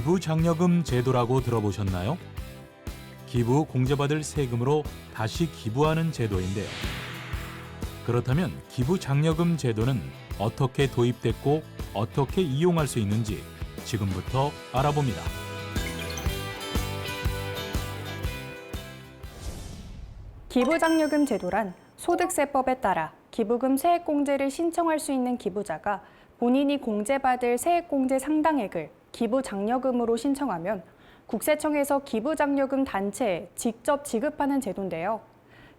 기부장려금 제도라고 들어보셨나요? 기부 공제받을 세금으로 다시 기부하는 제도인데요. 그렇다면 기부장려금 제도는 어떻게 도입됐고 어떻게 이용할 수 있는지 지금부터 알아봅니다. 기부장려금 제도란 소득세법에 따라 기부금 세액공제를 신청할 수 있는 기부자가 본인이 공제받을 세액공제 상당액을 기부장려금으로 신청하면 국세청에서 기부장려금 단체에 직접 지급하는 제도인데요.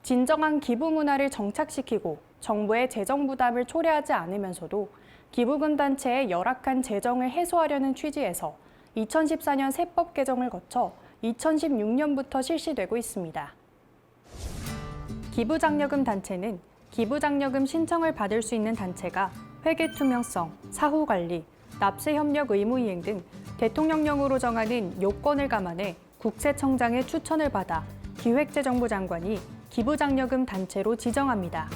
진정한 기부 문화를 정착시키고 정부의 재정 부담을 초래하지 않으면서도 기부금 단체의 열악한 재정을 해소하려는 취지에서 2014년 세법 개정을 거쳐 2016년부터 실시되고 있습니다. 기부장려금 단체는 기부장려금 신청을 받을 수 있는 단체가 회계 투명성, 사후 관리, 납세 협력 의무 이행 등 대통령령으로 정하는 요건을 감안해 국세청장의 추천을 받아 기획재정부 장관이 기부장려금 단체로 지정합니다.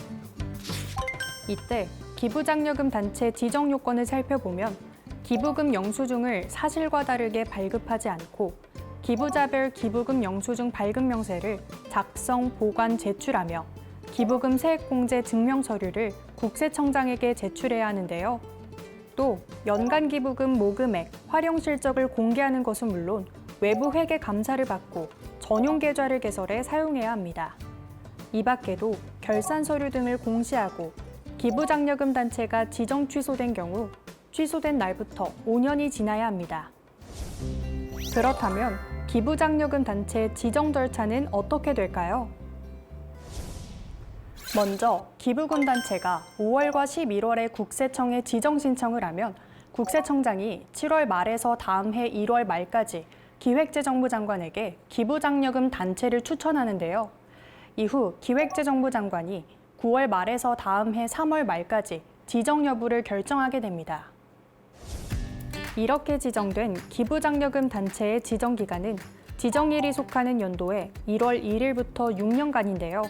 이때 기부장려금 단체 지정 요건을 살펴보면 기부금 영수증을 사실과 다르게 발급하지 않고 기부자별 기부금 영수증 발급 명세를 작성, 보관, 제출하며 기부금 세액공제 증명 서류를 국세청장에게 제출해야 하는데요. 또 연간 기부금 모금액, 활용 실적을 공개하는 것은 물론 외부 회계 감사를 받고 전용 계좌를 개설해 사용해야 합니다. 이 밖에도 결산 서류 등을 공시하고 기부장려금 단체가 지정 취소된 경우 취소된 날부터 5년이 지나야 합니다. 그렇다면 기부장려금 단체 지정 절차는 어떻게 될까요? 먼저 기부금 단체가 5월과 11월에 국세청에 지정 신청을 하면 국세청장이 7월 말에서 다음 해 1월 말까지 기획재정부 장관에게 기부장려금 단체를 추천하는데요. 이후 기획재정부 장관이 9월 말에서 다음 해 3월 말까지 지정 여부를 결정하게 됩니다. 이렇게 지정된 기부장려금 단체의 지정 기간은 지정일이 속하는 연도의 1월 1일부터 6년간인데요.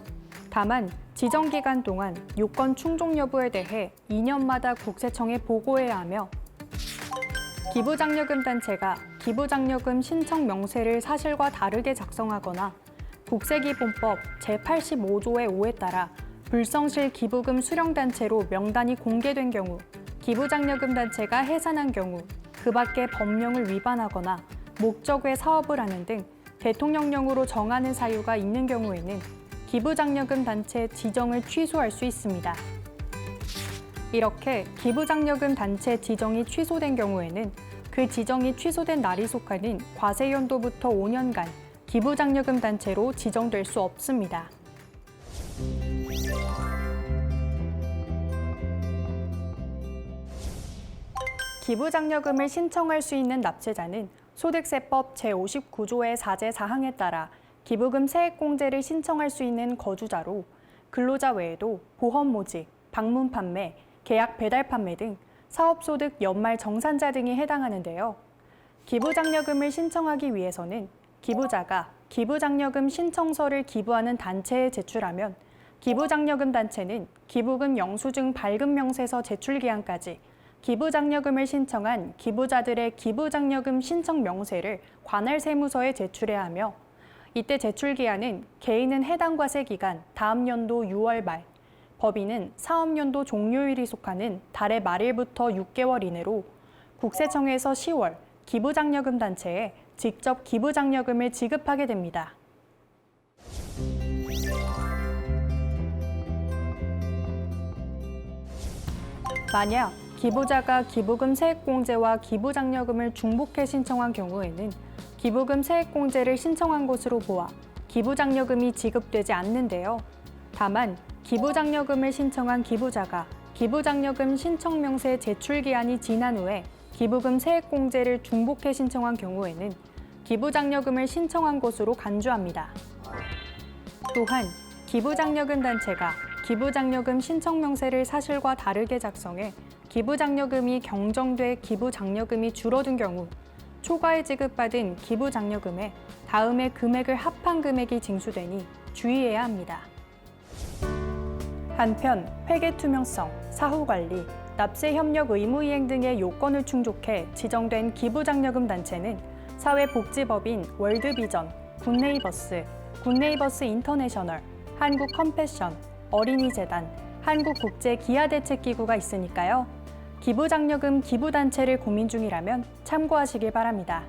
다만 지정 기간 동안 요건 충족 여부에 대해 2년마다 국세청에 보고해야 하며 기부장려금 단체가 기부장려금 신청 명세를 사실과 다르게 작성하거나 국세기본법 제85조의 5에 따라 불성실 기부금 수령단체로 명단이 공개된 경우, 기부장려금 단체가 해산한 경우, 그 밖의 법령을 위반하거나 목적 외 사업을 하는 등 대통령령으로 정하는 사유가 있는 경우에는 기부장려금 단체 지정을 취소할 수 있습니다. 이렇게 기부장려금 단체 지정이 취소된 경우에는 그 지정이 취소된 날이 속하는 과세연도부터 5년간 기부장려금 단체로 지정될 수 없습니다. 기부장려금을 신청할 수 있는 납세자는 소득세법 제59조의 사제 사항에 따라 기부금 세액공제를 신청할 수 있는 거주자로 근로자 외에도 보험 모직, 방문 판매, 계약 배달 판매 등 사업소득 연말 정산자 등이 해당하는데요. 기부장려금을 신청하기 위해서는 기부자가 기부장려금 신청서를 기부하는 단체에 제출하면 기부장려금 단체는 기부금 영수증 발급 명세서 제출 기한까지 기부장려금을 신청한 기부자들의 기부장려금 신청 명세를 관할 세무서에 제출해야 하며 이때 제출 기한은 개인은 해당 과세 기간 다음 연도 6월 말, 법인은 사업연도 종료일이 속하는 달의 말일부터 6개월 이내로 국세청에서 10월 기부장려금 단체에 직접 기부장려금을 지급하게 됩니다. 만약 기부자가 기부금 세액공제와 기부장려금을 중복해 신청한 경우에는 기부금 세액공제를 신청한 것으로 보아 기부장려금이 지급되지 않는데요. 다만 기부장려금을 신청한 기부자가 기부장려금 신청 명세 제출 기한이 지난 후에 기부금 세액공제를 중복해 신청한 경우에는 기부장려금을 신청한 것으로 간주합니다. 또한 기부장려금 단체가 기부장려금 신청 명세를 사실과 다르게 작성해 기부장려금이 경정돼 기부장려금이 줄어든 경우 초과에 지급받은 기부장려금에 다음해 금액을 합한 금액이 징수되니 주의해야 합니다. 한편 회계 투명성, 사후 관리, 납세 협력 의무 이행 등의 요건을 충족해 지정된 기부장려금 단체는 사회복지법인 월드비전, 굿네이버스, 굿네이버스 인터내셔널, 한국컴패션, 어린이재단, 한국국제기아대책기구가 있으니까요. 기부장려금 기부단체를 고민 중이라면 참고하시길 바랍니다.